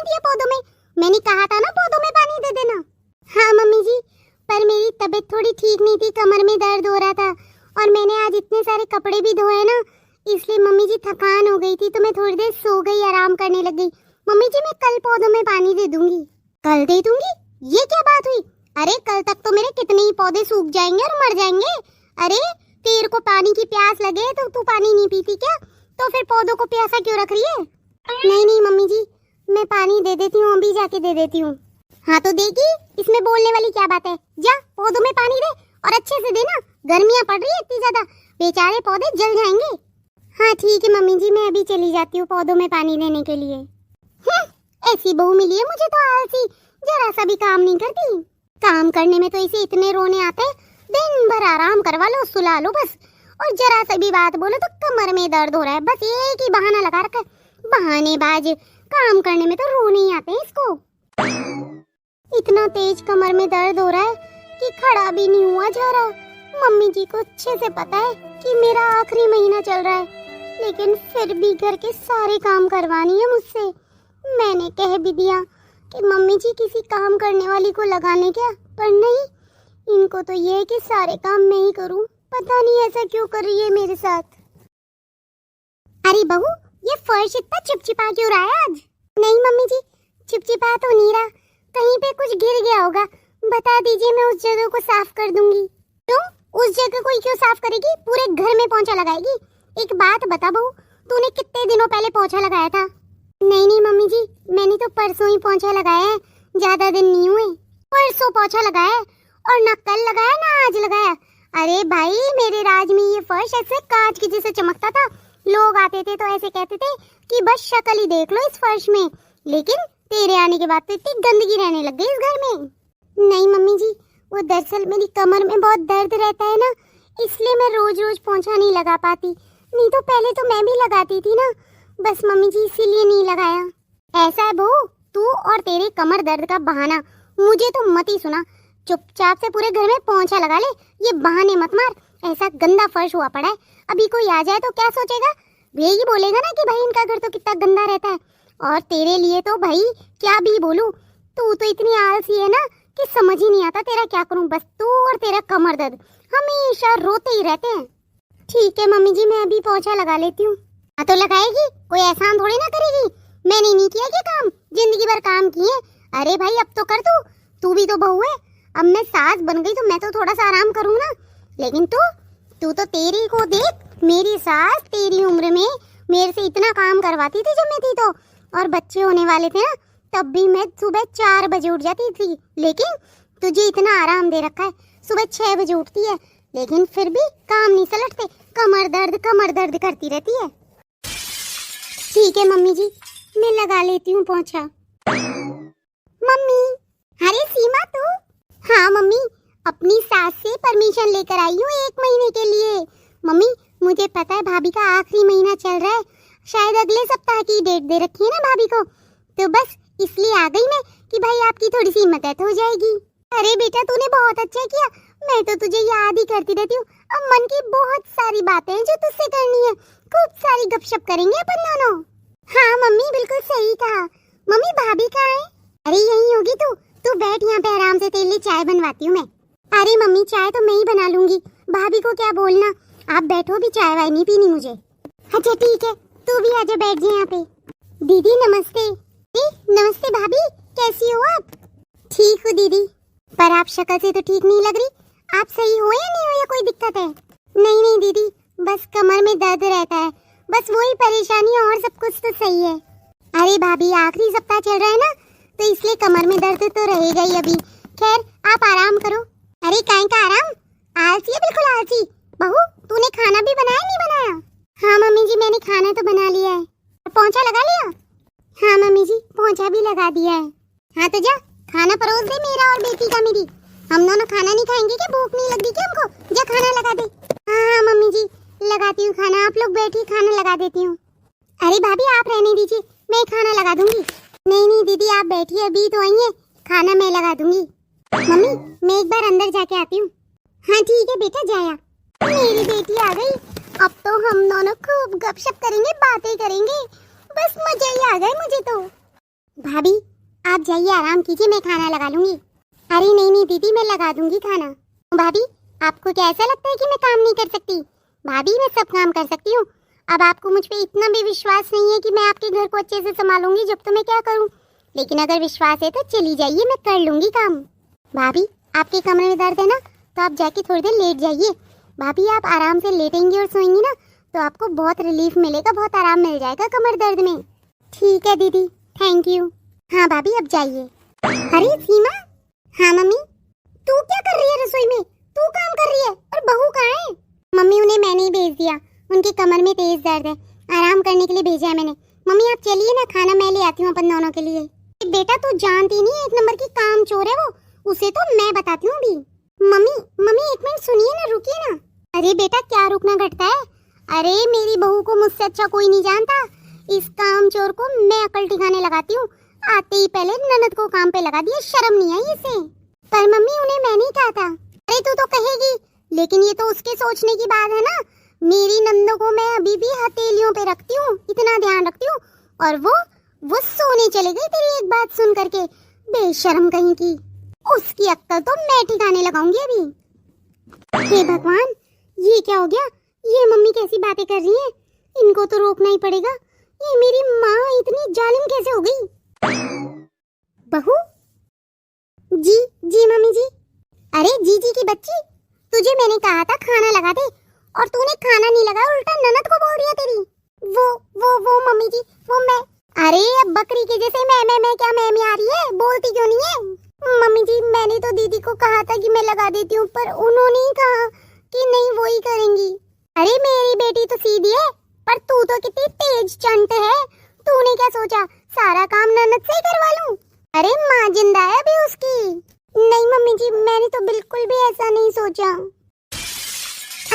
नहीं दिया पौधों में? मैंने कहा था ना पौधों में पानी दे देना। हाँ मम्मी जी, पर मेरी तबीयत थोड़ी ठीक नहीं थी, कमर में दर्द हो रहा था और मैंने आज इतने सारे कपड़े भी धोए ना, इसलिए मम्मी जी थकान हो गई थी तो मैं थोड़ी देर सो गई, आराम करने लग गई। मम्मी जी मैं कल पौधों में पानी दे दूंगी। कल दे दूंगी? ये क्या बात हुई? अरे कल तक तो मेरे कितने ही पौधे सूख जाएंगे और मर जाएंगे। अरे तेरे को पानी की प्यास लगे तो तू पानी नहीं पीती क्या? तो फिर पौधों को प्यासा क्यों रख रही है? नहीं नहीं मम्मी जी, मैं पानी दे देती हूँ, अभी जाके दे देती हूँ। हाँ तो देगी, इसमें बोलने वाली क्या बात है? जा पौधों में पानी दे और अच्छे से देना, गर्मियाँ पड़ रही है इतनी ज्यादा, बेचारे पौधे जल जाएंगे। हाँ ठीक है मम्मी जी, मैं अभी चली जाती हूँ पौधों में पानी देने के लिए। ऐसी बहू मिली है मुझे तो आलसी, जरा सा भी काम नहीं करती। काम करने में तो इसे इतने रोने आते हैं, दिन भर आराम करवा लो, सुला लो बस, और जरा सा भी बात बोलो तो कमर में दर्द हो रहा है, बस एक ही बहाना लगा रखा है, बहानेबाज। काम करने में तो रोने ही आते हैं इसको। इतना तेज कमर में दर्द हो रहा है कि खड़ा भी नहीं हुआ जा रहा। मम्मी जी को अच्छे से पता है कि मेरा आखिरी महीना चल रहा है, लेकिन फिर भी घर के सारे काम करवानी है मुझसे। मैंने कह भी दिया कि मम्मी जी किसी काम करने वाली को लगाने क्या, पर नहीं, इनको तो ये है कि सारे काम मैं ही करूं। पता नहीं ऐसा क्यों कर रही है मेरे साथ। अरे बहू, ये फर्श इतना चिपचिपा क्यों रहा है आज? नहीं मम्मी जी, चिपचिपा तो नहीं रहा, कहीं पे कुछ गिर गया होगा। बता दीजिए, मैं उस जगह को साफ कर दूंगी। क्यों? उस जगह को क्यों साफ करेगी? पूरे घर में पोंछा लगाएगी? एक बात बता बहू, तूने कितने दिनों पहले पोंछा लगाया था? नहीं नहीं मम्मी जी, मैंने तो परसों ही पोंछा लगाया है, ज्यादा दिन नहीं हुए। परसों पोंछा लगाया और ना कल लगाया ना आज लगाया। अरे भाई, मेरे राज में ये फर्श ऐसे कांच की जैसे चमकता था, लोग आते थे तो ऐसे कहते थे कि बस शक्ल ही देख लो इस फर्श में। लेकिन तेरे आने के बाद तो इतनी गंदगी रहने लग गई इस घर में। नहीं मम्मी जी, वो दरअसल मेरी कमर में बहुत दर्द रहता है ना, इसलिए मैं रोज रोज पोंछा नहीं लगा पाती, नहीं तो पहले तो मैं भी लगाती थी ना, बस मम्मी जी इसीलिए नहीं लगाया। ऐसा है बहू, तू और तेरे कमर दर्द का बहाना मुझे तो मत ही सुना, चुपचाप से पूरे घर में पोंछा लगा ले, ये बहाने मत मार। ऐसा गंदा फर्श हुआ पड़ा है, अभी कोई आ जाए तो क्या सोचेगा? यही बोलेगा ना कि भाई इनका घर तो कितना गंदा रहता है। और तेरे लिए तो भाई क्या भी बोलूं, तू तो इतनी आलसी है ना कि समझ ही नहीं आता तेरा क्या करूं। बस तू और तेरा कमर दर्द हमेशा रोते ही रहते हैं। ठीक है मम्मी जी, मैं अभी पोंछा लगा लेती हूँ। हाँ तो लगाएगी, कोई एहसान थोड़ी ना करेगी। मैंने नहीं किया क्या काम? जिंदगी भर काम किए। अरे भाई अब तो कर, तू भी तो बहू है। अब मैं सास बन गई तो मैं तो थोड़ा सा आराम करूँ ना, लेकिन तू तो तेरी को देख, मेरी सास तेरी उम्र में मेरे से इतना काम करवाती थी जब मैं थी तो, और बच्चे होने वाले थे ना तब भी मैं सुबह 4 बजे उठ जाती थी। लेकिन तुझे इतना आराम दे रखा है, सुबह 6 बजे उठती है, लेकिन फिर भी काम नहीं सलटते, कमर दर्द करती रहती है। ठीक है मम्मी जी, मैं लगा लेती हूँ पोंछा। मम्मी, अरे सीमा तू? हाँ मम्मी, अपनी सास से परमिशन लेकर आई हूँ 1 महीने के लिए। मम्मी मुझे पता है भाभी का आखिरी महीना चल रहा है, शायद अगले सप्ताह की डेट दे रखी है ना भाभी को, तो बस इसलिए आ गई मैं कि भाई आपकी थोड़ी सी मदद हो जाएगी। अरे बेटा तूने बहुत अच्छा किया, मैं तो तुझे याद ही करती रहती हूँ। अब मन की बहुत सारी बातें हैं जो तुझसे करनी है, खूब सारी गपशप करेंगे अपन दोनों। हाँ मम्मी बिल्कुल सही कहा। मम्मी भाभी कहाँ है? अरे यही होगी, तू बैठ यहाँ पे आराम से, तेरे लिए चाय बनवाती हूँ मैं। अरे मम्मी चाय तो मैं ही बना लूंगी, भाभी को क्या बोलना, आप बैठो, भी चाय वाय नहीं पीनी मुझे। अच्छा ठीक है, तू भी आजा, बैठ जा यहाँ पे। दीदी नमस्ते। नमस्ते भाभी, कैसी हो आप? ठीक हूँ दीदी, पर आप शक्ल से तो ठीक नहीं लग रही, आप सही हो या नहीं हो, या कोई दिक्कत है? नहीं नहीं दीदी, बस कमर में दर्द रहता है, बस वही परेशानी, और सब कुछ तो सही है। अरे भाभी आखिरी सप्ताह चल रहा है ना, तो इसलिए कमर में दर्द तो रहेगा ही अभी। खैर आप आराम करो। अरे काहे का आराम, आलसी है बिल्कुल आलसी। बहू तूने खाना भी बनाया नहीं बनाया? हाँ मम्मी जी, मैंने खाना तो बना लिया है। पोंछा लगा लिया? हाँ मम्मी जी, पोंछा भी लगा दिया है। हाँ तो जा खाना परोस दे, मेरा और बेटी का मेरी। हम दोनों खाना नहीं खाएंगे क्या? भूख नहीं लगती क्या हमको? जा खाना लगा दे। हाँ मम्मी जी लगाती हूँ खाना, आप लोग बैठिए, खाना लगा देती हूँ। अरे भाभी आप रहने दीजिए, मैं खाना लगा दूंगी। नहीं नहीं दीदी आप बैठिए, अभी तो आई है, खाना मैं लगा दूंगी। मम्मी मैं एक बार अंदर जाके आती हूँ। हाँ ठीक है बेटा जाया। मेरी बेटी आ गई, अब तो हम दोनों खूब गपशप करेंगे, बातें करेंगे, बस मजा ही आ गए मुझे तो। भाभी आप जाइए, आराम कीजिए, मैं खाना लगा लूंगी। अरे नहीं नहीं दीदी, मैं लगा दूंगी खाना। भाभी आपको क्या ऐसा लगता है कि मैं काम नहीं कर सकती? भाभी मैं सब काम कर सकती हूँ। अब आपको मुझ पे इतना भी विश्वास नहीं है कि मैं आपके घर को अच्छे से संभालूंगी, जब तो मैं क्या करूँ। लेकिन अगर विश्वास है तो चली जाइए, मैं कर लूंगी काम। भाभी आपके कमरे में दर्द है ना, तो आप जाके थोड़ी देर लेट जाइए। भाभी आप आराम से लेटेंगी और सोएंगी ना, तो आपको बहुत रिलीफ मिलेगा, बहुत आराम मिल जाएगा कमर दर्द में। ठीक है दीदी, थैंक यू। हाँ भाभी अब जाइए। अरे सीमा। हाँ मम्मी। तू क्या कर रही है रसोई में? तू काम कर रही है और बहू कहाँ है? मम्मी उन्हें मैंने ही भेज दिया, उनकी कमर में तेज दर्द है, आराम करने के लिए भेजा है मैंने। मम्मी आप चलिए ना, खाना मैं ले आती हूँ अपन दोनों के लिए। बेटा तू जानती नहीं, एक नंबर की काम चोर है वो, उसे तो मैं बताती हूँ अभी। मम्मी मम्मी एक मिनट सुनिए ना, रुकिए ना। अरे बेटा क्या रुकना घटता है? अरे मेरी बहू को मुझसे अच्छा कोई नहीं जानता। इस काम चोर को मैं अकल ठिकाने लगाती हूँ। आते ही पहले ननद को काम पे लगा दिया, शर्म नहीं आई इसे। पर मम्मी उन्हें मैंने ही कहा था। अरे तू तो कहेगी, लेकिन ये तो उसके सोचने की बात है ना। मेरी नंदों को मैं अभी भी हथेलियों पे रखती हूँ, इतना ध्यान रखती हूँ, और वो सोने चले गई तेरी एक बात सुन करके, बेशर्म कहीं की। उसकी अक्ल तो मैं ठिकाने लगाऊंगी अभी। हे भगवान, ये क्या हो गया? ये मम्मी कैसी बातें कर रही है? इनको तो रोकना ही पड़ेगा। ये मेरी माँ इतनी जालिम कैसे हो गई? बहू जी। जी मम्मी जी। अरे जी जी की बच्ची, तुझे मैंने कहा था खाना लगा दे, और तूने खाना नहीं लगाया, उल्टा ननद को बोल दिया तेरी। वो मम्मी जी, वो मैं। अरे अब बकरी के जैसे मैं क्या मैं आ रही है, बोलती क्यों नहीं है? मम्मी जी मैंने तो दीदी को कहा था कि मैं लगा देती हूँ, पर उन्होंने ही कहा कि नहीं वो ही करेंगी। अरे मेरी बेटी तो सीधी है, पर तू तो कितनी तेज चंट है। तूने क्या सोचा सारा काम ननद से करवा लूं? अरे माँ जिंदा है अभी उसकी। नहीं मम्मी जी, मैंने तो बिल्कुल भी ऐसा नहीं सोचा।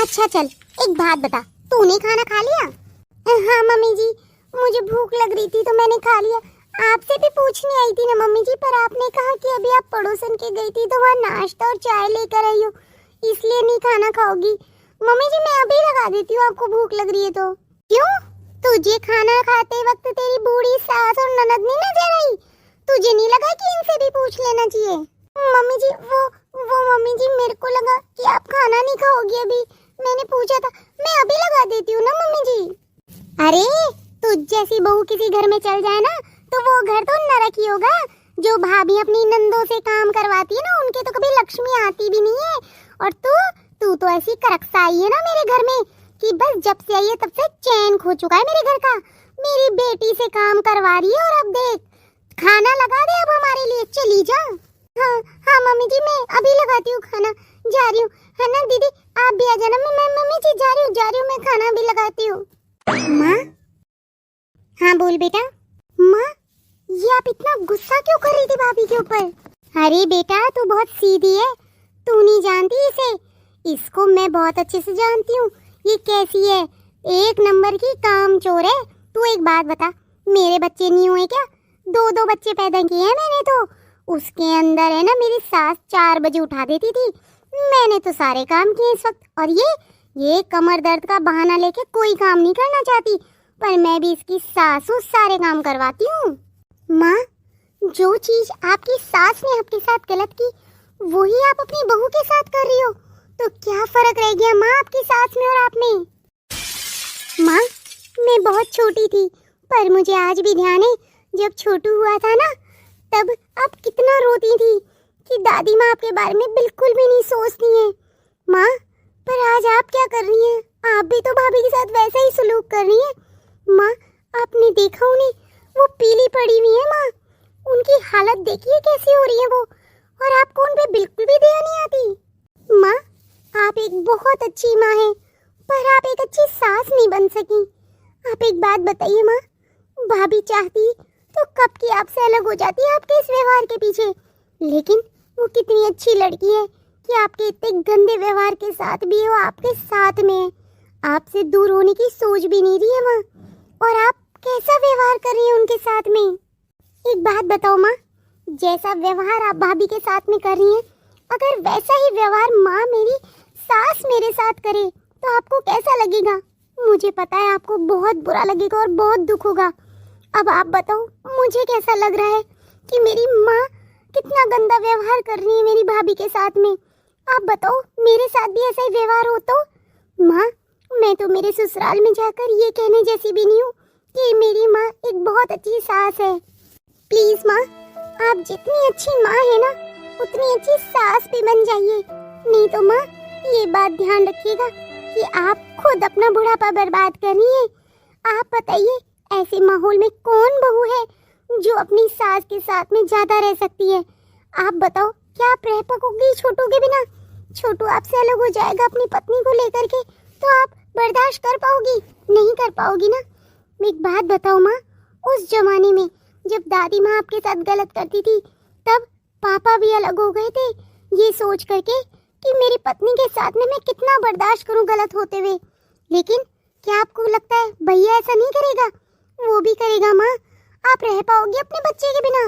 अच्छा चल एक बात बता, तूने खाना खा लिया? हाँ मम्मी जी, मुझे भूख लग रही थी तो मैंने खा लिया। आपसे भी पूछने आई थी ना मम्मी जी, पर आपने कहा कि अभी आप पड़ोसन के गई थी तो वहाँ नाश्ता और चाय लेकर आई हो, इसलिए नहीं खाना खाओगी। मम्मी जी मैं अभी लगा देती हूँ, आपको भूख लग रही है तो। क्यों? तुझे खाना खाते वक्त तेरी बूढ़ी सास और ननद नहीं नजर आई? तुझे नहीं लगा कि इनसे भी पूछ लेना चाहिए? मम्मी जी वो मम्मी जी मेरे को लगा कि आप खाना नहीं खाओगी अभी, मैंने पूछा था। मैं अभी लगा देती हूँ ना मम्मी जी। अरे तुझ जैसी बहू किसी घर में चल जाए ना, तो वो घर तो नरक ही होगा। जो भाभी अपनी नंदों से काम करवाती है ना, उनके तो कभी लक्ष्मी आती भी नहीं है। और तू तो ऐसी करकसा आई है ना मेरे घर में कि बस जब से आई है तब से चैन खो चुका है मेरे घर का। मेरी बेटी से काम करवा रही है, और अब देख खाना लगा दे अब हमारे लिए, चली जा। हाँ मम्मी जी मैं अभी लगाती हूँ खाना, जा रही हूँ, है ना दीदी आप भी आ जाना। मैं मम्मी जी जा रही हूँ, मैं खाना भी लगाती हूँ। माँ। हाँ बोल बेटा। माँ ये आप इतना गुस्सा क्यों कर रही थी भाभी के ऊपर? अरे बेटा तू बहुत सीधी है, तू नहीं जानती इसे, इसको मैं बहुत अच्छे से जानती हूँ। ये कैसी है, एक नंबर की काम चोर है। तू एक बात बता, मेरे बच्चे नहीं हुए क्या? 2 बच्चे पैदा किए हैं मैंने तो। उसके अंदर है ना मेरी सास 4 बजे उठा देती थी, मैंने तो सारे काम किए इस वक्त। और ये कमर दर्द का बहाना लेके कोई काम नहीं करना चाहती, पर मैं भी इसकी सास हूँ, सारे काम करवाती हूँ। माँ जो चीज आपकी सास ने आपके साथ गलत की, वही आप अपनी बहू के साथ कर रही हो, तो क्या फर्क रह गया माँ आपकी सास में और आप में? माँ मैं बहुत छोटी थी, पर मुझे आज भी ध्यान है जब छोटू हुआ था ना, तब आप कितना रोती थी कि दादी माँ आपके बारे में बिल्कुल भी नहीं सोचती है। माँ पर आज आप क्या कर रही हैं? आप भी तो भाभी के साथ वैसा ही सलूक कर रही हैं। माँ आपने देखा उन्हें, वो पीली पड़ी हुई है माँ, उनकी हालत देखिए कैसी हो रही है वो, और आपको उन पे बिल्कुल भी दया नहीं आती। माँ आप एक बहुत अच्छी माँ हैं, पर आप एक अच्छी सास नहीं बन सकी। आप एक बात बताइए माँ, भाभी चाहती तो कब की आपसे अलग हो जाती है आपके इस व्यवहार के पीछे, लेकिन वो कितनी अच्छी लड़की है कि आपके इतने गंदे व्यवहार के साथ भी वो आपके साथ में है, आपसे दूर होने की सोच भी नहीं रही है माँ। और आप कैसा व्यवहार कर रही हैं उनके साथ में? एक बात बताओ माँ, जैसा व्यवहार आप भाभी के साथ में कर रही हैं, अगर वैसा ही व्यवहार माँ मेरी सास मेरे साथ करे तो आपको कैसा लगेगा? मुझे पता है आपको बहुत बुरा लगेगा और बहुत दुख होगा। अब आप बताओ मुझे कैसा लग रहा है कि मेरी माँ कितना गंदा व्यवहार कर रही है मेरी भाभी के साथ में। आप बताओ मेरे साथ भी ऐसा ही व्यवहार हो तो? माँ, मैं तो मेरे ससुराल में जाकर ये कहने जैसी भी नहीं हूँ कि मेरी माँ एक बहुत अच्छी सास है। प्लीज माँ, आप जितनी अच्छी माँ है ना उतनी अच्छी सास भी बन जाइए। नहीं तो माँ, ये बात ध्यान रखिएगा कि आप खुद अपना बुढ़ापा बर्बाद कर रही हैं। आप बताइए ऐसे माहौल में कौन बहू है जो अपनी सास के साथ में ज्यादा रह सकती है? आप बताओ, क्या आप रह पाओगी छोटू के बिना? छोटू आपसे अलग हो जाएगा अपनी पत्नी को लेकर के, तो आप बर्दाश्त कर पाओगी? नहीं कर पाओगी ना। एक बात बताओ माँ, उस जमाने में जब दादी माँ आपके साथ गलत करती थी तब पापा भी अलग हो गए थे ये सोच करके कि मेरी पत्नी के साथ में मैं कितना बर्दाश्त करूं गलत होते हुए। लेकिन क्या आपको लगता है भैया ऐसा नहीं करेगा? वो भी करेगा माँ। आप रह पाओगी अपने बच्चे के बिना?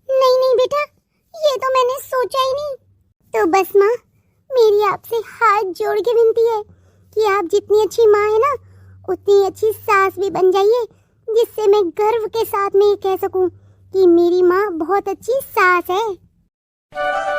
नहीं नहीं बेटा, ये तो मैंने सोचा ही नहीं। तो बस माँ, मेरी आपसे हाथ जोड़ के विनती है कि आप जितनी अच्छी माँ है ना उतनी अच्छी सास भी बन जाइए, जिससे मैं गर्व के साथ में ये कह सकूं कि मेरी माँ बहुत अच्छी सास है।